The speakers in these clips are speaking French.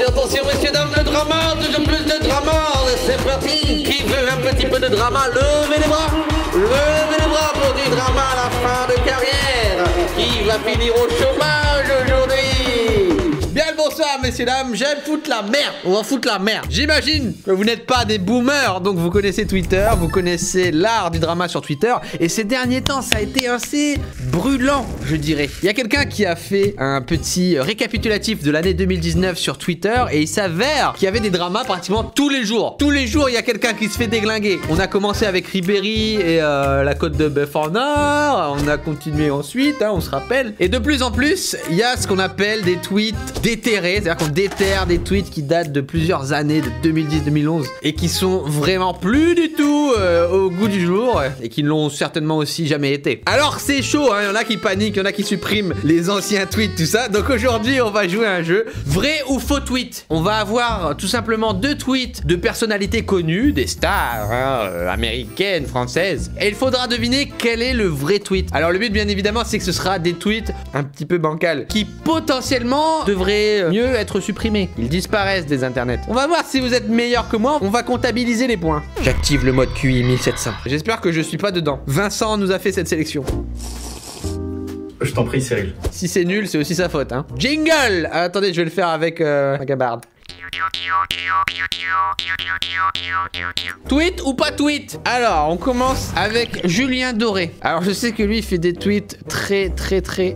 attention, messieurs, dames, le drama, toujours plus de drama. C'est parti. Qui veut un petit peu de drama? Levez les bras. Levez les bras pour du drama à la fin de carrière. Qui va finir au chômage aujourd'hui? Bien le bonsoir, messieurs, dames, j'aime foutre la merde. On va foutre la merde. J'imagine que vous n'êtes pas des boomers, donc vous connaissez Twitter, vous connaissez l'art du drama sur Twitter. Et ces derniers temps, ça a été assez brûlant, je dirais. Il y a quelqu'un qui a fait un petit récapitulatif de l'année 2019 sur Twitter et il s'avère qu'il y avait des dramas pratiquement tous les jours. Tous les jours, il y a quelqu'un qui se fait déglinguer. On a commencé avec Ribéry et la côte de Bœuf en Or. On a continué ensuite, hein, on se rappelle. Et de plus en plus, il y a ce qu'on appelle des tweets déterrés, c'est-à-dire qu'on déterre des tweets qui datent de plusieurs années, de 2010-2011, et qui sont vraiment plus du tout au goût du jour, et qui ne l'ont certainement aussi jamais été. Alors c'est chaud, hein, il y en a qui paniquent, il y en a qui suppriment les anciens tweets, tout ça. Donc aujourd'hui, on va jouer à un jeu vrai ou faux tweet. On va avoir tout simplement 2 tweets de personnalités connues, des stars hein, américaines, françaises, et il faudra deviner quel est le vrai tweet. Alors le but, bien évidemment, c'est que ce sera des tweets un petit peu bancals, qui potentiellement devraient mieux être supprimés. Ils disparaissent des internets. On va voir si vous êtes meilleur que moi. On va comptabiliser les points. J'active le mode QI 1700. J'espère que je suis pas dedans. Vincent nous a fait cette sélection. Je t'en prie, Cyril. Si c'est nul, c'est aussi sa faute, hein. Jingle! Attendez, je vais le faire avec ma gabarde. Tweet ou pas tweet? Alors, on commence avec Julien Doré. Alors, je sais que lui, il fait des tweets très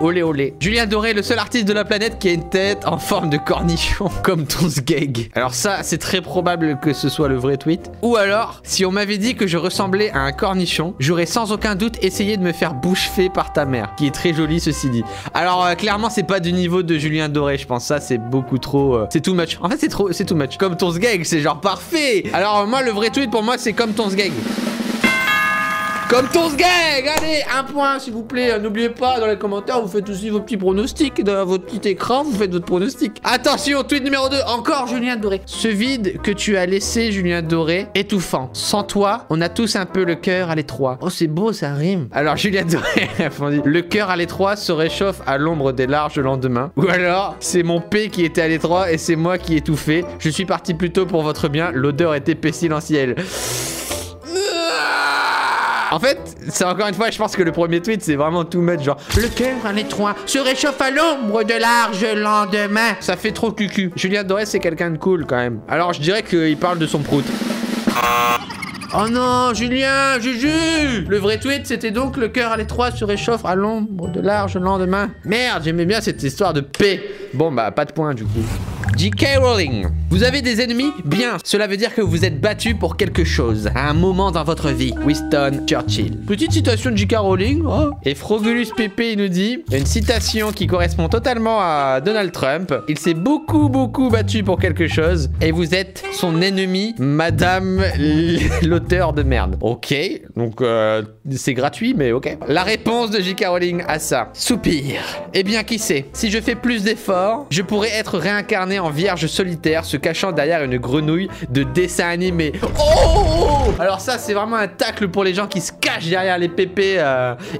olé olé. Julien Doré, le seul artiste de la planète qui a une tête en forme de cornichon, comme ton sgeg. Alors ça, c'est très probable que ce soit le vrai tweet. Ou alors, si on m'avait dit que je ressemblais à un cornichon, j'aurais sans aucun doute essayé de me faire bouche fée par ta mère, qui est très jolie, ceci dit. Alors, clairement, c'est pas du niveau de Julien Doré, je pense. Ça, c'est beaucoup trop... c'est too much. En fait, c'est too much. Comme ton sgeg, c'est genre parfait. Alors moi, le vrai tweet pour moi, c'est comme ton sgeg. Comme ton sgeg. Allez, un point s'il vous plaît. N'oubliez pas, dans les commentaires, vous faites aussi vos petits pronostics. Dans votre petit écran, vous faites votre pronostic. Attention, tweet numéro 2. Encore Julien Doré. Ce vide que tu as laissé, Julien Doré, étouffant. Sans toi, on a tous un peu le cœur à l'étroit. Oh, c'est beau, ça rime. Alors, Julien Doré, le cœur à l'étroit se réchauffe à l'ombre des larges lendemains. Ou alors, c'est mon P qui était à l'étroit et c'est moi qui étouffais. Je suis parti plus tôt pour votre bien. L'odeur était pestilentielle. En fait, c'est encore une fois, je pense que le premier tweet, c'est vraiment tout much, genre le cœur à l'étroit se réchauffe à l'ombre de larges lendemains. Ça fait trop cucu. Julien Doré, c'est quelqu'un de cool quand même. Alors, je dirais qu'il parle de son prout. Oh non, Julien, Juju! Le vrai tweet, c'était donc le cœur à l'étroit se réchauffe à l'ombre de larges lendemains. Merde, j'aimais bien cette histoire de paix. Bon, bah, pas de point du coup. J.K. Rowling. Vous avez des ennemis? Bien. Cela veut dire que vous êtes battu pour quelque chose, à un moment dans votre vie. Winston Churchill. Petite citation de J.K. Rowling. Oh. Et Frogulus Pépé, il nous dit une citation qui correspond totalement à Donald Trump. Il s'est beaucoup battu pour quelque chose. Et vous êtes son ennemi, madame l'auteur de merde. Ok. Donc, c'est gratuit, mais ok. La réponse de J.K. Rowling à ça. Soupir. Eh bien, qui sait? Si je fais plus d'efforts, je pourrais être réincarné en vierge solitaire se cachant derrière une grenouille de dessin animé. Oh! Alors ça, c'est vraiment un tacle pour les gens qui se cachent derrière les pépés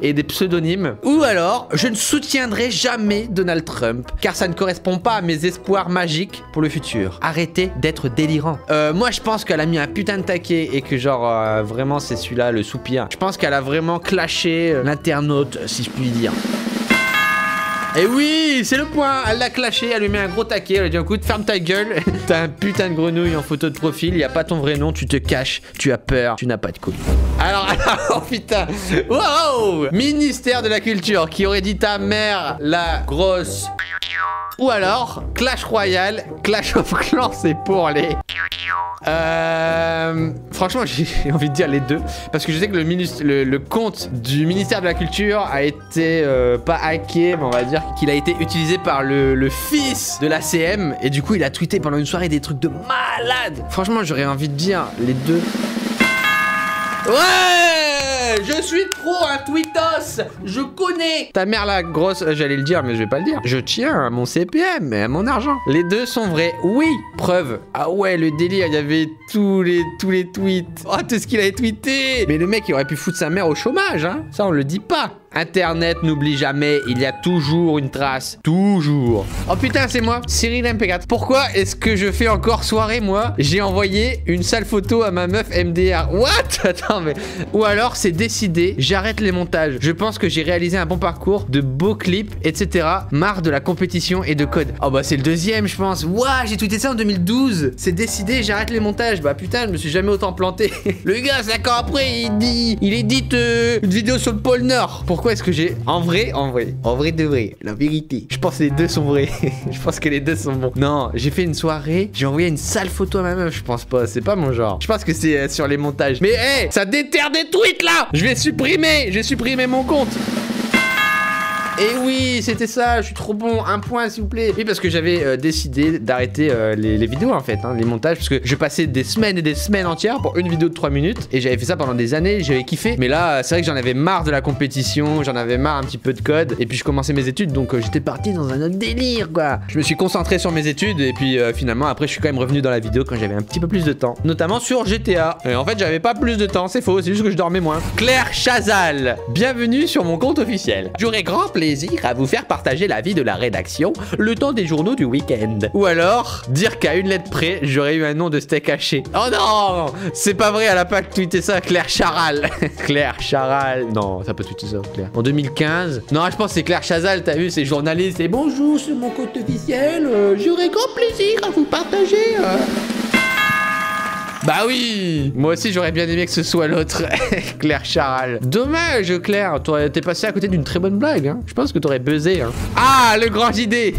et des pseudonymes. Ou alors, je ne soutiendrai jamais Donald Trump, car ça ne correspond pas à mes espoirs magiques pour le futur. Arrêtez d'être délirant. Moi, je pense qu'elle a mis un putain de taquet et que genre, vraiment, c'est celui-là, le soupir. Je pense qu'elle a vraiment clashé l'internaute, si je puis dire. Et oui, c'est le point. Elle l'a clashé, elle lui met un gros taquet. Elle a dit écoute, ferme ta gueule. T'as un putain de grenouille en photo de profil. Y a pas ton vrai nom, tu te caches, tu as peur, tu n'as pas de couilles. Alors, oh putain. Wow. Ministère de la Culture qui aurait dit ta mère la grosse. Ou alors, Clash Royale, Clash of Clans, c'est pour les... Franchement, j'ai envie de dire les deux. Parce que je sais que le compte du ministère de la Culture a été pas hacké, mais on va dire qu'il a été utilisé par le fils de l'ACM. Et du coup, il a tweeté pendant une soirée des trucs de malade. Franchement, j'aurais envie de dire les deux. Ouais! Je suis trop un tweetos. Je connais. Ta mère la grosse, j'allais le dire, mais je vais pas le dire. Je tiens à mon CPM et à mon argent. Les deux sont vrais. Oui. Preuve. Ah ouais, le délire, il y avait tous les tweets. Oh, tout ce qu'il avait tweeté. Mais le mec, il aurait pu foutre sa mère au chômage, hein. Ça, on le dit pas. Internet n'oublie jamais, il y a toujours une trace. Toujours. Oh putain, c'est moi, Cyril MP4. Pourquoi est-ce que je fais encore soirée, moi? J'ai envoyé une sale photo à ma meuf MDR. What? Attends, mais... Ou alors, c'est décidé, j'arrête les montages. Je pense que j'ai réalisé un bon parcours, de beaux clips, etc. Marre de la compétition et de code. Oh bah, c'est le deuxième, je pense. Ouah, j'ai tweeté ça en 2012. C'est décidé, j'arrête les montages. Bah putain, je me suis jamais autant planté. Le gars, 5 ans après, il édite une vidéo sur le pôle Nord. Pourquoi est-ce que j'ai... En vrai de vrai, la vérité. Je pense que les deux sont vrais. Je pense que les deux sont bons. Non, j'ai fait une soirée, j'ai envoyé une sale photo à ma meuf. Je pense pas, c'est pas mon genre. Je pense que c'est sur les montages. Mais hé, ça déterre des tweets là. Je vais supprimer mon compte. Et oui, c'était ça, je suis trop bon, un point s'il vous plaît. Oui, parce que j'avais décidé d'arrêter les vidéos en fait, hein, les montages, parce que je passais des semaines et des semaines entières pour une vidéo de 3 minutes. Et j'avais fait ça pendant des années, j'avais kiffé. Mais là, c'est vrai que j'en avais marre de la compétition, j'en avais marre un petit peu de code. Et puis je commençais mes études, donc j'étais parti dans un autre délire quoi. Je me suis concentré sur mes études et puis finalement après je suis quand même revenu dans la vidéo quand j'avais un petit peu plus de temps. Notamment sur GTA. Et en fait j'avais pas plus de temps, c'est faux, c'est juste que je dormais moins. Claire Chazal, bienvenue sur mon compte officiel. J'aurais grand plaisir à vous faire partager la vie de la rédaction le temps des journaux du week-end. Ou alors, dire qu'à une lettre près, j'aurais eu un nom de steak haché. Oh non, c'est pas vrai, elle a pas tweeté ça, Claire Charal. Claire Charal. Non, t'as pas tweeté ça, Claire. En 2015. Non, je pense que c'est Claire Chazal, t'as vu, c'est journaliste. Et bonjour sur mon compte officiel, j'aurais grand plaisir à vous partager. Bah oui. Moi aussi j'aurais bien aimé que ce soit l'autre. Claire Charal. Dommage Claire, t'es passé à côté d'une très bonne blague hein. Je pense que t'aurais buzzé hein. Ah, le grand idée.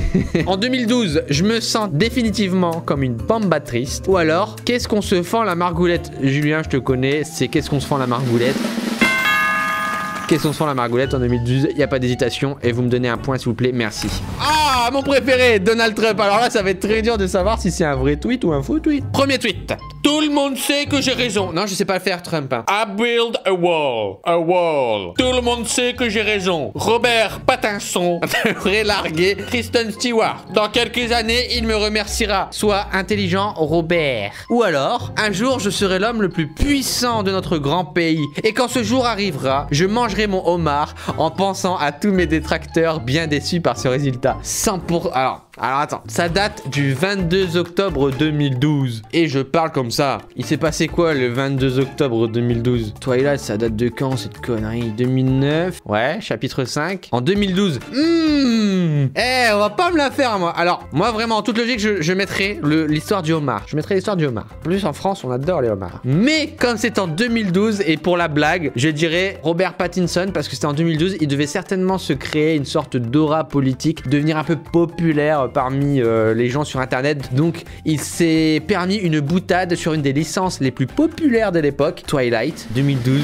En 2012, je me sens définitivement comme une bamba triste. Ou alors, qu'est-ce qu'on se fend la margoulette? Julien, je te connais, c'est qu'est-ce qu'on se fend la margoulette? Qu'est-ce qu'on se fend la margoulette en 2012? Il n'y a pas d'hésitation et vous me donnez un point s'il vous plaît, merci. Ah, mon préféré, Donald Trump. Alors là, ça va être très dur de savoir si c'est un vrai tweet ou un faux tweet. Premier tweet. Tout le monde sait que j'ai raison. Non, je sais pas le faire, Trump. Hein. I build a wall. A wall. Tout le monde sait que j'ai raison. Robert Pattinson devrait larguer Kristen Stewart. Dans quelques années, il me remerciera. Sois intelligent, Robert. Ou alors, un jour, je serai l'homme le plus puissant de notre grand pays. Et quand ce jour arrivera, je mangerai mon homard en pensant à tous mes détracteurs bien déçus par ce résultat. 100%. Alors attends, ça date du 22 octobre 2012. Et je parle comme ça. Il s'est passé quoi le 22 octobre 2012? Twilight, ça date de quand cette connerie? 2009? Ouais, chapitre 5. En 2012. Eh, on va pas me la faire moi. Alors, moi vraiment, en toute logique, je mettrais l'histoire du homard. Je mettrais l'histoire du homard. En plus, en France, on adore les homards. Mais comme c'est en 2012, et pour la blague, je dirais Robert Pattinson, parce que c'était en 2012, il devait certainement se créer une sorte d'aura politique, devenir un peu populaire parmi les gens sur internet. Donc il s'est permis une boutade sur une des licences les plus populaires de l'époque, Twilight 2012.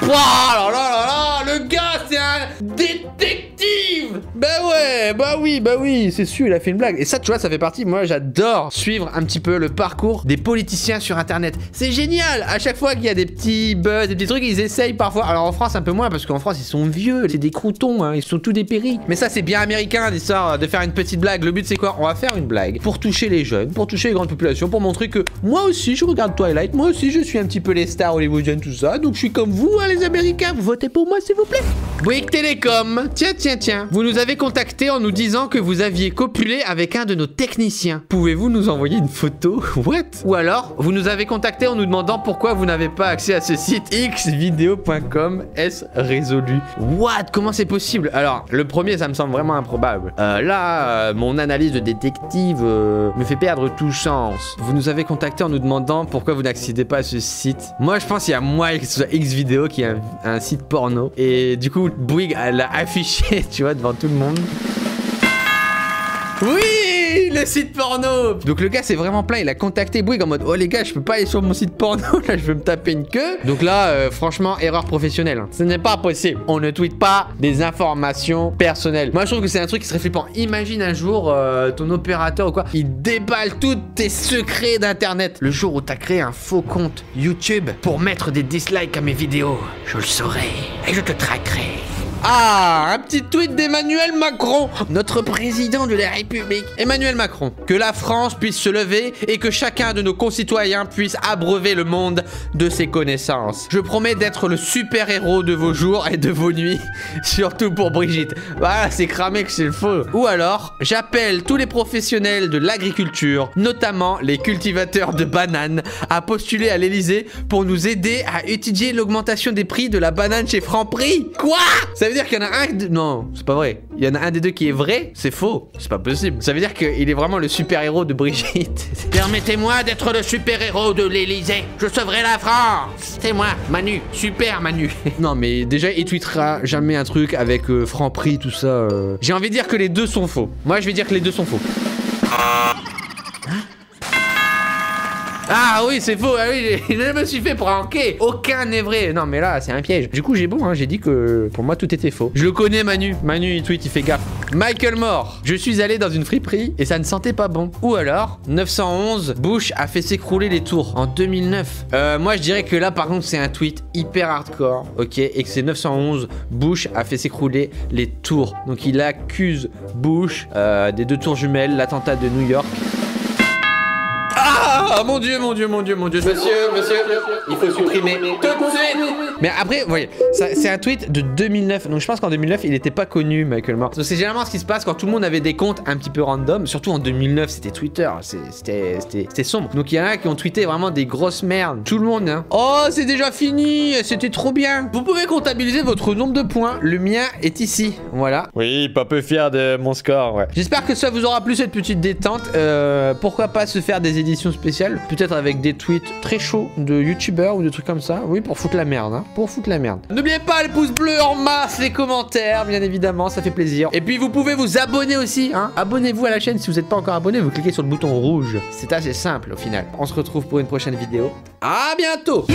Wow, là là là là, le gars c'est un détective. Bah oui, c'est sûr, il a fait une blague. Et ça, tu vois, ça fait partie, moi j'adore suivre un petit peu le parcours des politiciens sur internet. C'est génial, à chaque fois qu'il y a des petits buzz, des petits trucs, ils essayent parfois. Alors en France un peu moins, parce qu'en France ils sont vieux, c'est des croutons, hein, ils sont tout dépéris. Mais ça c'est bien américain, l'histoire de faire une petite blague. Le but c'est quoi? On va faire une blague pour toucher les jeunes, pour toucher les grandes populations, pour montrer que moi aussi je regarde Twilight, moi aussi je suis un petit peu les stars hollywoodiennes, tout ça. Donc je suis comme vous, hein, les Américains, vous votez pour moi s'il vous plaît. Bouygues Télécom, tiens, vous nous avez contacté en nous disant que vous aviez copulé avec un de nos techniciens. Pouvez-vous nous envoyer une photo? What? Ou alors, vous nous avez contacté en nous demandant pourquoi vous n'avez pas accès à ce site xvideo.com. Est-ce résolu? What? Comment c'est possible? Alors, le premier, ça me semble vraiment improbable. Mon analyse de détective me fait perdre tout sens. Vous nous avez contacté en nous demandant pourquoi vous n'accédez pas à ce site. Moi, je pense qu'il y a moyen que ce soit xvideo qui est un site porno. Et du coup, Bouygues l'a affiché, tu vois, devant tout le monde. Oui, le les sites porno. Donc le gars c'est vraiment plein, il a contacté Bouygues en mode oh les gars je peux pas aller sur mon site porno, là je veux me taper une queue. Donc là franchement erreur professionnelle, hein. Ce n'est pas possible, on ne tweete pas des informations personnelles. Moi je trouve que c'est un truc qui serait flippant. Imagine un jour ton opérateur ou quoi, il déballe tous tes secrets d'internet. Le jour où t'as créé un faux compte YouTube pour mettre des dislikes à mes vidéos, je le saurai et je te traquerai. Ah, un petit tweet d'Emmanuel Macron, notre président de la République. Emmanuel Macron, que la France puisse se lever et que chacun de nos concitoyens puisse abreuver le monde de ses connaissances. Je promets d'être le super-héros de vos jours et de vos nuits, surtout pour Brigitte. Voilà, c'est cramé que c'est le faux. Ou alors, j'appelle tous les professionnels de l'agriculture, notamment les cultivateurs de bananes, à postuler à l'Elysée pour nous aider à étudier l'augmentation des prix de la banane chez Franprix. Quoi? Ça veut dire qu'il y en a un... Non, c'est pas vrai. Il y en a un des deux qui est vrai, c'est faux. C'est pas possible. Ça veut dire qu'il est vraiment le super-héros de Brigitte. Permettez-moi d'être le super-héros de l'Elysée. Je sauverai la France. C'est moi, Manu. Super Manu. Non, mais déjà, il tweetera jamais un truc avec Franprix, tout ça. J'ai envie de dire que les deux sont faux. Moi, je vais dire que les deux sont faux. Ah oui, c'est faux. Ah oui, je me suis fait pranker. Aucun n'est vrai. Non, mais là, c'est un piège. Du coup, j'ai bon, hein. J'ai dit que pour moi, tout était faux. Je le connais, Manu. Manu, il tweet, il fait gaffe. Michael Moore. Je suis allé dans une friperie et ça ne sentait pas bon. Ou alors, 911, Bush a fait s'écrouler les tours en 2009. Moi, je dirais que là, par contre, c'est un tweet hyper hardcore. Ok. Et que c'est 911, Bush a fait s'écrouler les tours. Donc, il accuse Bush des deux tours jumelles, l'attentat de New York. Ah mon dieu, mon dieu, mon dieu, mon dieu. Monsieur, il faut supprimer tout de suite. Mais après, vous voyez, c'est un tweet de 2009. Donc je pense qu'en 2009, il n'était pas connu, Michael Moore. C'est généralement ce qui se passe quand tout le monde avait des comptes un petit peu random. Surtout en 2009, c'était Twitter. C'était sombre. Donc il y en a qui ont tweeté vraiment des grosses merdes. Tout le monde, hein. Oh, c'est déjà fini. C'était trop bien. Vous pouvez comptabiliser votre nombre de points. Le mien est ici. Voilà. Oui, pas peu fier de mon score, ouais. J'espère que ça vous aura plu cette petite détente. Pourquoi pas se faire des éditions spéciales, peut-être avec des tweets très chauds de youtubeurs ou de trucs comme ça. Oui, pour foutre la merde, hein. Pour foutre la merde. N'oubliez pas les pouces bleus en masse, les commentaires, bien évidemment, ça fait plaisir. Et puis vous pouvez vous abonner aussi, hein. Abonnez-vous à la chaîne si vous n'êtes pas encore abonné, vous cliquez sur le bouton rouge. C'est assez simple au final. On se retrouve pour une prochaine vidéo. À bientôt.